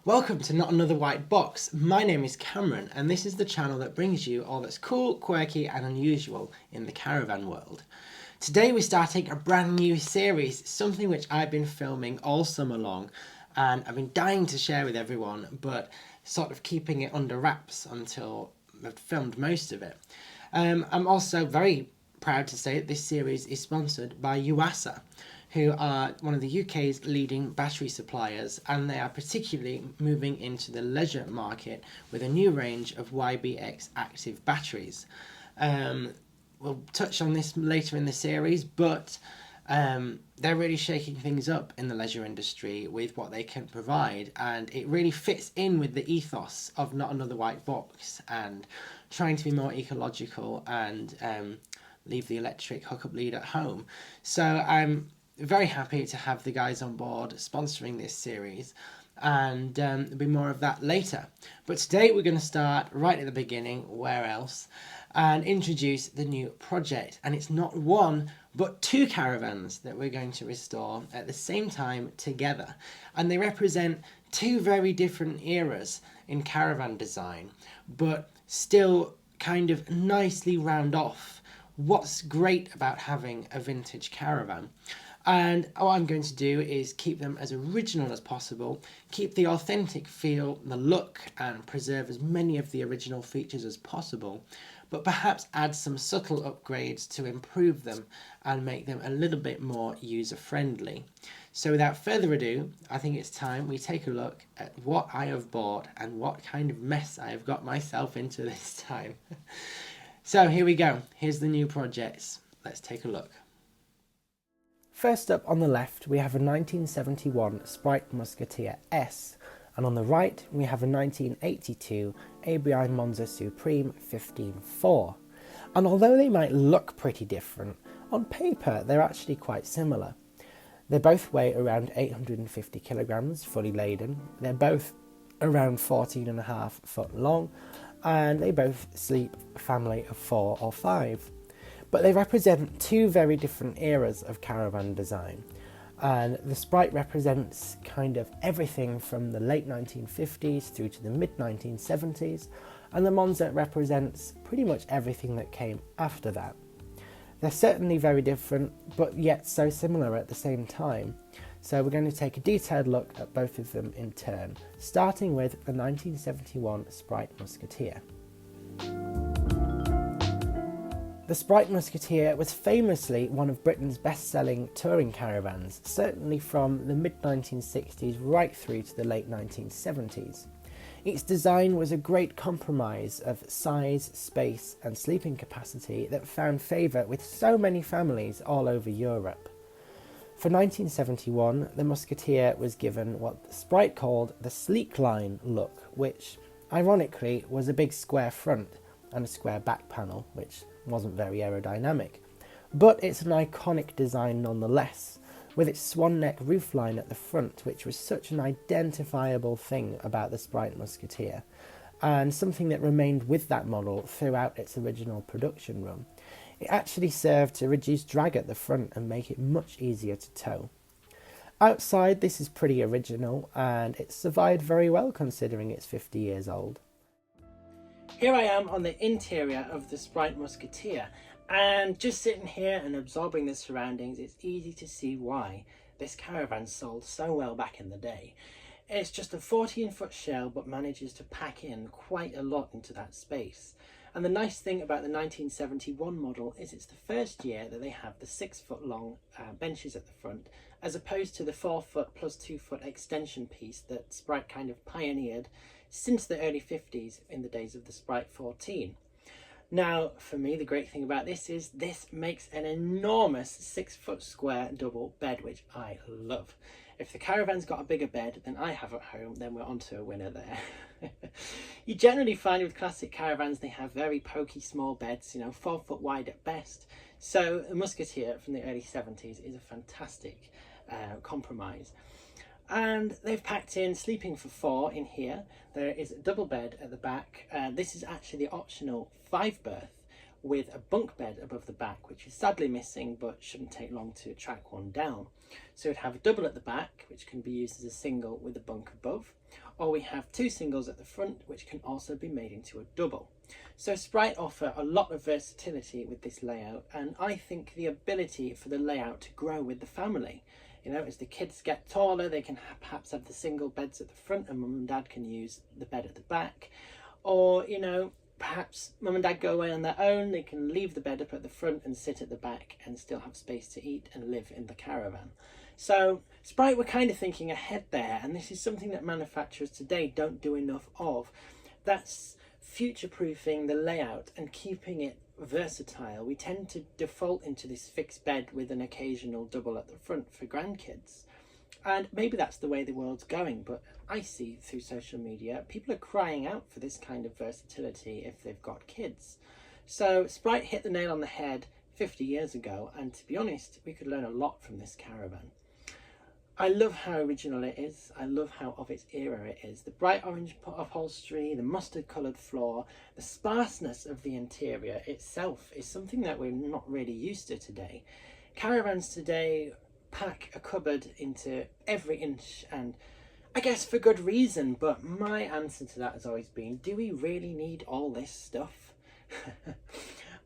Welcome to Not Another White Box. My name is Cameron and this is the channel that brings you all that's cool, quirky and unusual in the caravan world. Today we're starting a brand new series, something which I've been filming all summer long and I've been dying to share with everyone, but sort of keeping it under wraps until I've filmed most of it. I'm also very proud to say that this series is sponsored by Yuasa, who are one of the UK's leading battery suppliers, and they are particularly moving into the leisure market with a new range of YBX active batteries. We'll touch on this later in the series, but they're really shaking things up in the leisure industry with what they can provide, and it really fits in with the ethos of Not Another White Box and trying to be more ecological and leave the electric hookup lead at home. So I'm very happy to have the guys on board sponsoring this series, and there'll be more of that later. But today we're going to start right at the beginning, where else, and introduce the new project. And it's not one but two caravans that we're going to restore at the same time together, and they represent two very different eras in caravan design, but still kind of nicely round off what's great about having a vintage caravan. And what I'm going to do is keep them as original as possible, keep the authentic feel, the look, and preserve as many of the original features as possible, but perhaps add some subtle upgrades to improve them and make them a little bit more user-friendly. So without further ado, I think it's time we take a look at what I have bought and what kind of mess I have got myself into this time. So here we go. Here's the new projects. Let's take a look. First up on the left we have a 1971 Sprite Musketeer S, and on the right we have a 1982 ABI Monza Supreme 15.4. And although they might look pretty different, on paper they're actually quite similar. They both weigh around 850 kilograms fully laden, they're both around 14.5 foot long, and they both sleep a family of 4 or 5. But they represent two very different eras of caravan design, and the Sprite represents kind of everything from the late 1950s through to the mid 1970s, and the Monza represents pretty much everything that came after that. They're certainly very different, but yet so similar at the same time. So we're going to take a detailed look at both of them in turn, starting with the 1971 Sprite Musketeer. The Sprite Musketeer was famously one of Britain's best-selling touring caravans, certainly from the mid-1960s right through to the late 1970s. Its design was a great compromise of size, space and sleeping capacity that found favour with so many families all over Europe. For 1971, the Musketeer was given what Sprite called the sleek line look, which ironically was a big square front and a square back panel, which wasn't very aerodynamic. But it's an iconic design nonetheless, with its swan neck roofline at the front, which was such an identifiable thing about the Sprite Musketeer, and something that remained with that model throughout its original production run. It actually served to reduce drag at the front and make it much easier to tow. Outside, this is pretty original, and it survived very well considering it's 50 years old. Here I am on the interior of the Sprite Musketeer, and just sitting here and absorbing the surroundings, it's easy to see why this caravan sold so well back in the day. It's just a 14-foot shell, but manages to pack in quite a lot into that space. And the nice thing about the 1971 model is it's the first year that they have the 6-foot long benches at the front, as opposed to the 4-foot plus 2-foot extension piece that Sprite kind of pioneered since the early 50s in the days of the Sprite 14. Now, for me, the great thing about this is this makes an enormous 6-foot square double bed, which I love. If the caravan's got a bigger bed than I have at home, then we're onto a winner there. You generally find with classic caravans they have very pokey small beds, 4 foot wide at best. So a Musketeer from the early 70s is a fantastic compromise. And they've packed in sleeping for 4 in here. There is a double bed at the back. This is actually the optional 5-berth with a bunk bed above the back, which is sadly missing, but shouldn't take long to track one down. So it'd have a double at the back, which can be used as a single with a bunk above, or we have two singles at the front which can also be made into a double. So Sprite offer a lot of versatility with this layout, and I think the ability for the layout to grow with the family. You know, as the kids get taller, they can perhaps have the single beds at the front and mum and dad can use the bed at the back. Or, you know, perhaps mum and dad go away on their own, they can leave the bed up at the front and sit at the back and still have space to eat and live in the caravan. So Sprite were kind of thinking ahead there, and this is something that manufacturers today don't do enough of. That's future-proofing the layout and keeping it versatile. We tend to default into this fixed bed with an occasional double at the front for grandkids. And maybe that's the way the world's going, but I see through social media, people are crying out for this kind of versatility if they've got kids. So Sprite hit the nail on the head 50 years ago, and to be honest, we could learn a lot from this caravan. I love how original it is. I love how of its era it is. The bright orange upholstery, the mustard coloured floor, the sparseness of the interior itself is something that we're not really used to today. Caravans today pack a cupboard into every inch, and I guess for good reason, but my answer to that has always been, do we really need all this stuff?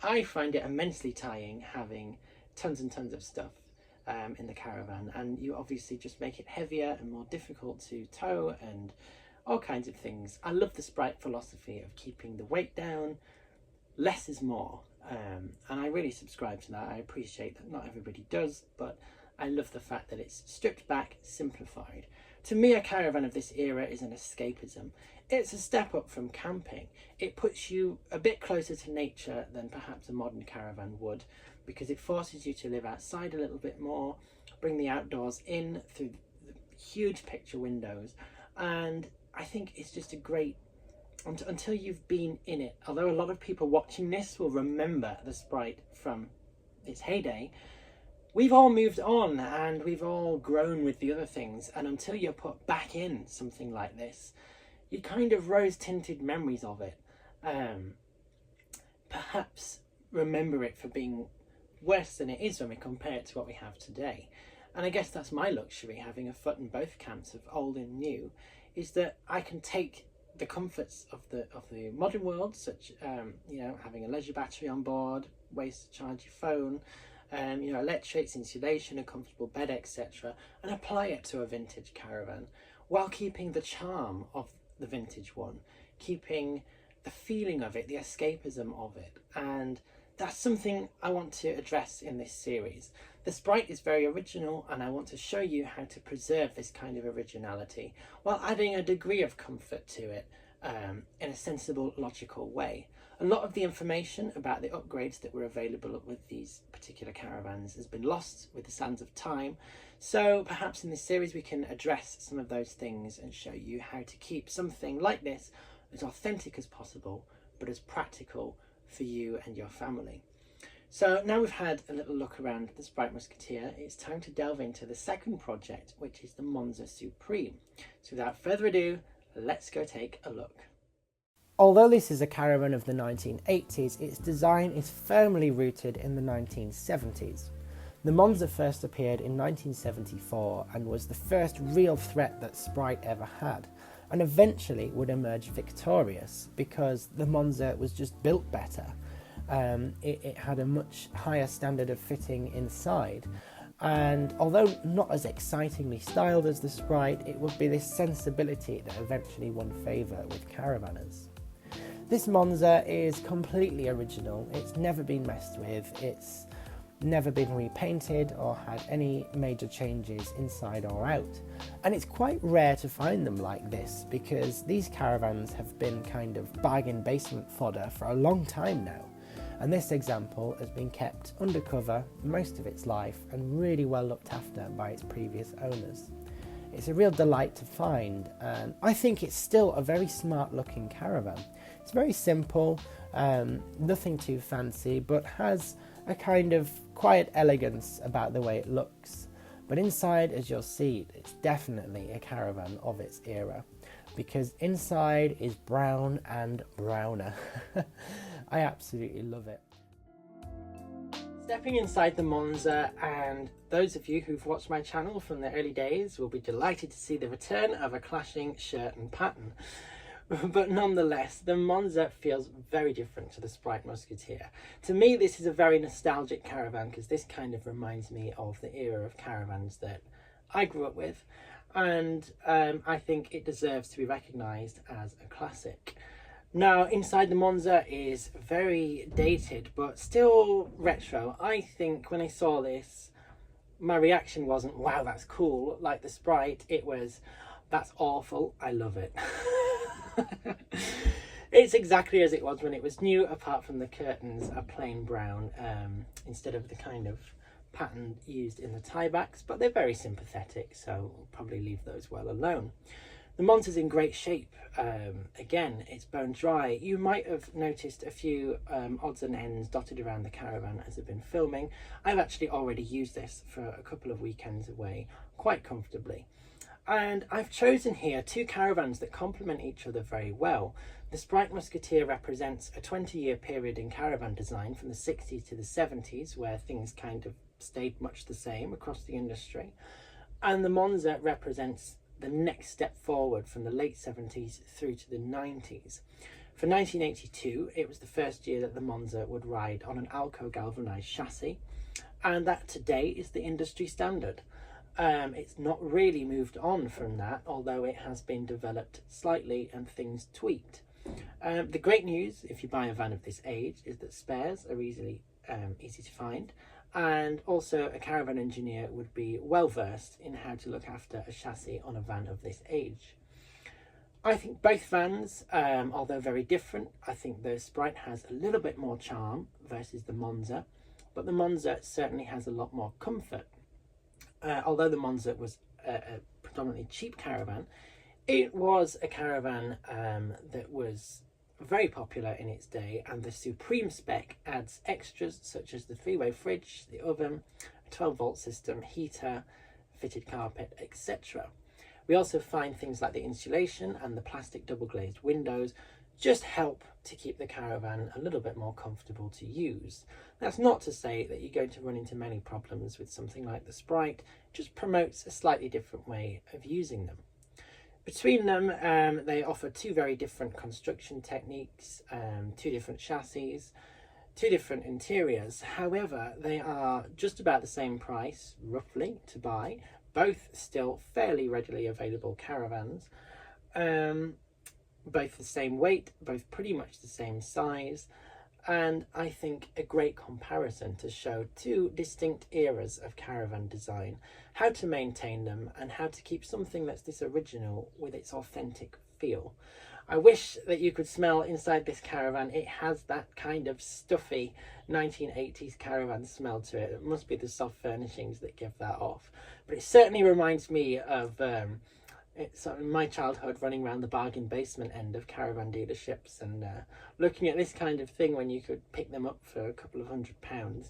I find it immensely tiring having tons and tons of stuff in the caravan, and you obviously just make it heavier and more difficult to tow and all kinds of things. I love the Sprite philosophy of keeping the weight down. Less is more, and I really subscribe to that. I appreciate that not everybody does, but I love the fact that it's stripped back, simplified. To me, a caravan of this era is an escapism. It's a step up from camping. It puts you a bit closer to nature than perhaps a modern caravan would, because it forces you to live outside a little bit more, bring the outdoors in through the huge picture windows, and I think it's just a great, until you've been in it, although a lot of people watching this will remember the Sprite from its heyday, we've all moved on and we've all grown with the other things, and until you're put back in something like this, you kind of rose-tinted memories of it. Perhaps remember it for being worse than it is when we compare it to what we have today. And I guess that's my luxury, having a foot in both camps of old and new, is that I can take the comforts of the modern world, such you know, having a leisure battery on board, ways to charge your phone, you know, electrics, insulation, a comfortable bed, etc., and apply it to a vintage caravan while keeping the charm of the vintage one, keeping the feeling of it, the escapism of it. And that's something I want to address in this series. The Sprite is very original, and I want to show you how to preserve this kind of originality while adding a degree of comfort to it in a sensible, logical way. A lot of the information about the upgrades that were available with these particular caravans has been lost with the sands of time, so perhaps in this series we can address some of those things and show you how to keep something like this as authentic as possible, but as practical for you and your family. So now we've had a little look around the Sprite Musketeer, it's time to delve into the second project, which is the Monza Supreme. So without further ado, let's go take a look. Although this is a caravan of the 1980s, its design is firmly rooted in the 1970s. The Monza first appeared in 1974 and was the first real threat that Sprite ever had, and eventually would emerge victorious because the Monza was just built better. It had a much higher standard of fitting inside, and although not as excitingly styled as the Sprite, it would be this sensibility that eventually won favour with caravanners. This Monza is completely original. It's never been messed with, it's never been repainted or had any major changes inside or out, and it's quite rare to find them like this because these caravans have been kind of bargain basement fodder for a long time now, and this example has been kept undercover most of its life and really well looked after by its previous owners. It's a real delight to find, and I think it's still a very smart looking caravan. It's very simple, nothing too fancy, but has a kind of quiet elegance about the way it looks. But inside, as you'll see, it's definitely a caravan of its era, because inside is brown and browner. I absolutely love it. Stepping inside the Monza, and those of you who've watched my channel from the early days will be delighted to see the return of a clashing shirt and pattern. But nonetheless, the Monza feels very different to the Sprite Musketeer. To me, this is a very nostalgic caravan because this kind of reminds me of the era of caravans that I grew up with, and I think it deserves to be recognised as a classic. Now, inside the Monza is very dated, but still retro. I think when I saw this, my reaction wasn't, wow, that's cool, like the Sprite. It was, that's awful, I love it. It's exactly as it was when it was new, apart from the curtains are plain brown instead of the kind of pattern used in the tiebacks, but they're very sympathetic, so we'll probably leave those well alone. The Monza's in great shape. Again, it's bone dry. You might have noticed a few odds and ends dotted around the caravan as I've been filming. I've actually already used this for a couple of weekends away quite comfortably. And I've chosen here two caravans that complement each other very well. The Sprite Musketeer represents a 20-year period in caravan design from the 60s to the 70s, where things kind of stayed much the same across the industry. And the Monza represents the next step forward from the late 70s through to the 90s. For 1982, it was the first year that the Monza would ride on an Alco galvanized chassis, and that today is the industry standard. It's not really moved on from that, although it has been developed slightly and things tweaked. The great news, if you buy a van of this age, is that spares are easy to find, and also a caravan engineer would be well versed in how to look after a chassis on a van of this age. I think both vans, although very different, I think the Sprite has a little bit more charm versus the Monza, but the Monza certainly has a lot more comfort. Although the Monza was a predominantly cheap caravan, it was a caravan that was very popular in its day, and the Supreme spec adds extras such as the three-way fridge, the oven, a 12-volt system, heater, fitted carpet, etc. We also find things like the insulation and the plastic double-glazed windows just help to keep the caravan a little bit more comfortable to use. That's not to say that you're going to run into many problems with something like the Sprite. It just promotes a slightly different way of using them. Between them, they offer two very different construction techniques, two different chassis, two different interiors. However, they are just about the same price, roughly, to buy. Both still fairly readily available caravans. Both the same weight, both pretty much the same size, and I think a great comparison to show two distinct eras of caravan design, how to maintain them and how to keep something that's this original with its authentic feel. I wish that you could smell inside this caravan. It has that kind of stuffy 1980s caravan smell to it. It must be the soft furnishings that give that off, but it certainly reminds me of it's sort of my childhood, running around the bargain basement end of caravan dealerships and looking at this kind of thing when you could pick them up for a couple of £100.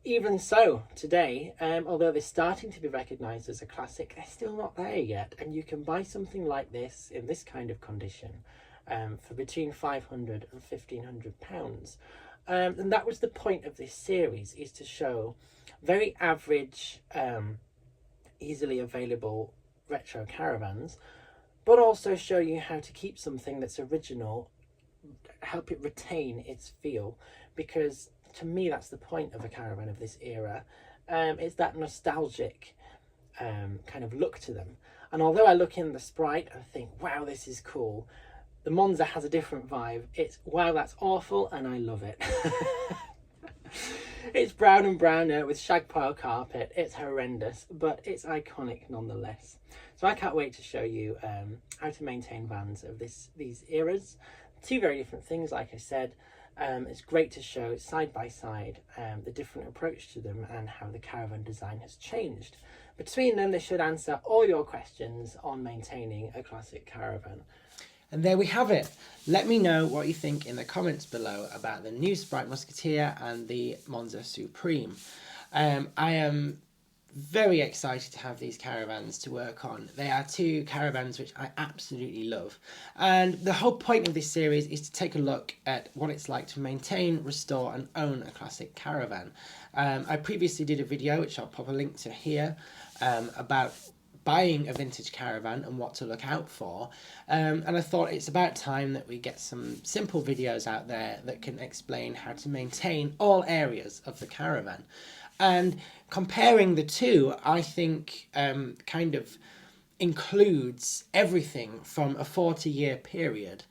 Even so, today, although they're starting to be recognised as a classic, they're still not there yet, and you can buy something like this in this kind of condition for between £500 and £1,500. And that was the point of this series, is to show very average, easily available retro caravans, but also show you how to keep something that's original, help it retain its feel, because to me that's the point of a caravan of this era. It's that nostalgic kind of look to them, and although I look in the Sprite and think, wow, this is cool, the Monza has a different vibe. It's, wow, that's awful, and I love it. It's brown and browner with shag pile carpet. It's horrendous, but it's iconic nonetheless. So I can't wait to show you how to maintain vans of these eras. Two very different things, like I said. It's great to show side by side the different approach to them and how the caravan design has changed. Between them, they should answer all your questions on maintaining a classic caravan. And there we have it. Let me know what you think in the comments below about the new Sprite Musketeer and the Monza Supreme. I am very excited to have these caravans to work on. They are two caravans which I absolutely love. And the whole point of this series is to take a look at what it's like to maintain, restore and own a classic caravan. I previously did a video, which I'll pop a link to here, about buying a vintage caravan and what to look out for, and I thought it's about time that we get some simple videos out there that can explain how to maintain all areas of the caravan. And comparing the two, I think kind of includes everything from a 40-year period,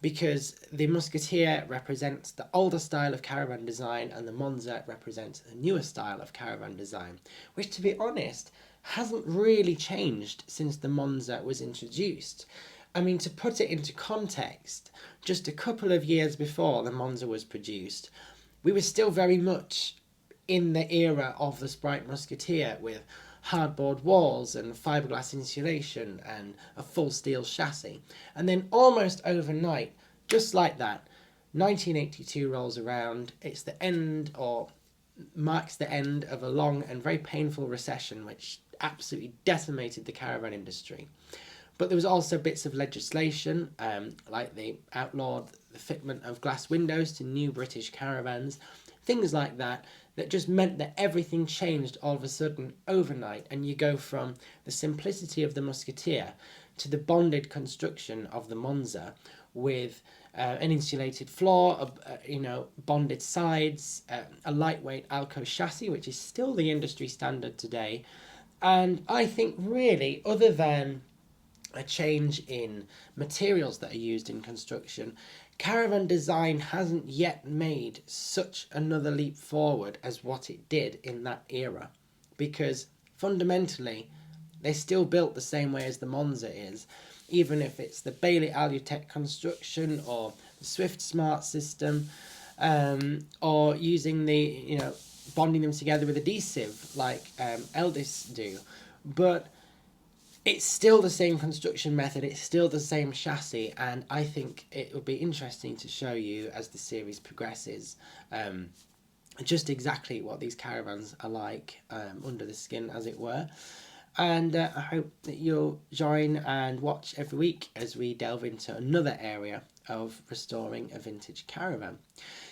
because the Musketeer represents the older style of caravan design and the Monza represents the newer style of caravan design, which, to be honest, hasn't really changed since the Monza was introduced. I mean, to put it into context, just a couple of years before the Monza was produced, we were still very much in the era of the Sprite Musketeer, with hardboard walls and fiberglass insulation and a full steel chassis. And then almost overnight, just like that, 1982 rolls around. It's the end, or marks the end, of a long and very painful recession which absolutely decimated the caravan industry. But there was also bits of legislation, like they outlawed the fitment of glass windows to new British caravans, things like that, that just meant that everything changed all of a sudden overnight, and you go from the simplicity of the Musketeer to the bonded construction of the Monza, with an insulated floor, bonded sides, a lightweight Alco chassis, which is still the industry standard today. And I think really, other than a change in materials that are used in construction, caravan design hasn't yet made such another leap forward as what it did in that era, because fundamentally they're still built the same way as the Monza is, even if it's the Bailey Alutech construction or the Swift Smart system, or using the bonding them together with adhesive like Eldis do. But it's still the same construction method, it's still the same chassis, and I think it will be interesting to show you as the series progresses just exactly what these caravans are like under the skin, as it were. And I hope that you'll join and watch every week as we delve into another area of restoring a vintage caravan.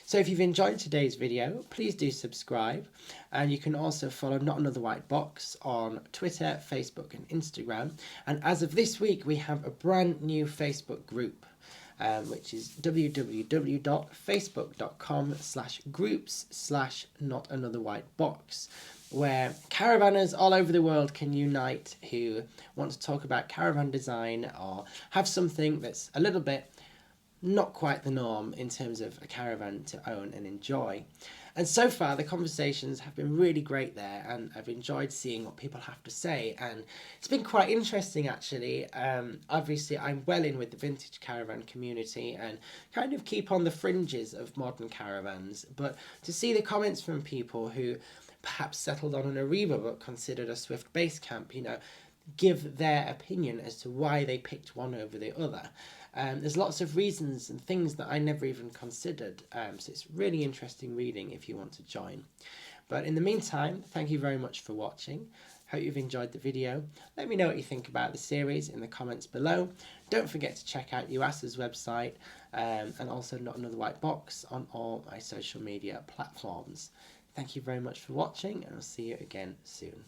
So if you've enjoyed today's video, please do subscribe, and you can also follow Not Another White Box on Twitter, Facebook and Instagram. And as of this week, we have a brand new Facebook group, which is www.facebook.com/groups/NotAnotherWhiteBox, where caravanners all over the world can unite who want to talk about caravan design or have something that's a little bit not quite the norm in terms of a caravan to own and enjoy. And so far the conversations have been really great there, and I've enjoyed seeing what people have to say, and it's been quite interesting actually. Obviously I'm well in with the vintage caravan community and kind of keep on the fringes of modern caravans, but to see the comments from people who perhaps settled on an Arriva but considered a Swift base camp, give their opinion as to why they picked one over the other. There's lots of reasons and things that I never even considered, so it's really interesting reading if you want to join. But in the meantime, thank you very much for watching. Hope you've enjoyed the video. Let me know what you think about the series in the comments below. Don't forget to check out UASA's website, and also Not Another White Box on all my social media platforms. Thank you very much for watching, and I'll see you again soon.